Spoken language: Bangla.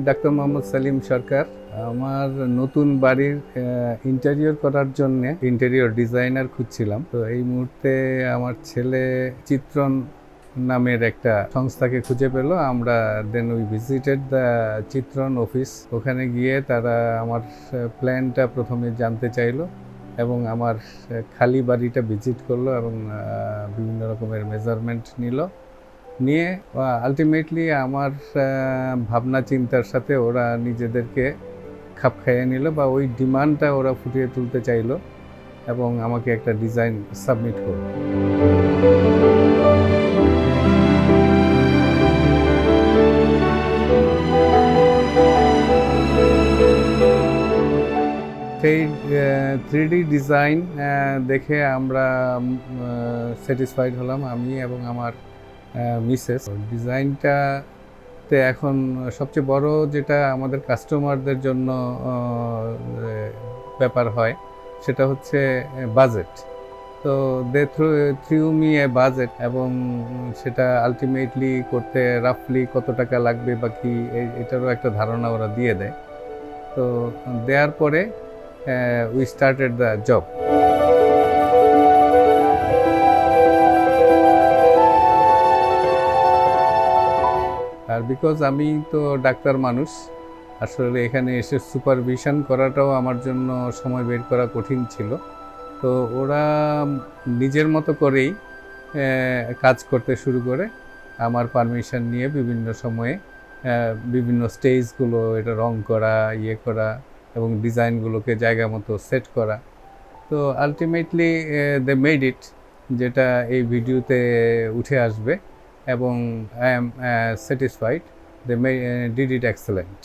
ডাক্তার মোহাম্মদ সালিম সরকার। আমার নতুন বাড়ির ইন্টেরিয়র করার জন্য ইন্টেরিয়র ডিজাইনার খুঁজছিলাম। তো এই মুহূর্তে আমার ছেলে চিত্রণ নামের একটা সংস্থাকে খুঁজে পেল। আমরা then we visited the Chitran office. ওখানে গিয়ে তারা আমার প্ল্যানটা প্রথমে জানতে চাইলো এবং আমার খালি বাড়িটা ভিজিট করলো এবং বিভিন্ন রকমের মেজারমেন্ট নিয়ে আলটিমেটলি আমার ভাবনা চিন্তার সাথে ওরা নিজেদেরকে খাপ খাইয়ে নিল বা ওই ডিমান্ডটা ওরা ফুটিয়ে তুলতে চাইলো এবং আমাকে একটা ডিজাইন সাবমিট করল। সেই 3D ডিজাইন দেখে আমরা স্যাটিসফাইড হলাম, আমি এবং আমার মিসেস। ডিজাইনটাতে এখন সবচেয়ে বড় যেটা আমাদের কাস্টমারদের জন্য ব্যাপার হয় সেটা হচ্ছে বাজেট। তো দে থ্রু মি এ বাজেট এবং সেটা আলটিমেটলি করতে রাফলি কত টাকা লাগবে বা কি এটারও একটা ধারণা ওরা দিয়ে দেয়। তো দেওয়ার পরে উই স্টার্টেড দ্য জব। আর বিকজ আমি তো ডাক্তার মানুষ, আসলে এখানে এসে সুপারভিশন করাটাও আমার জন্য সময় বের করা কঠিন ছিল। তো ওরা নিজের মতো করেই কাজ করতে শুরু করে আমার পারমিশন নিয়ে বিভিন্ন সময়ে বিভিন্ন স্টেজগুলো এটা রং করা, করা এবং ডিজাইনগুলোকে জায়গা মতো সেট করা। তো আলটিমেটলি দে মেড ইট, যেটা এই ভিডিওতে উঠে আসবে এবং I am satisfied. They did it excellent.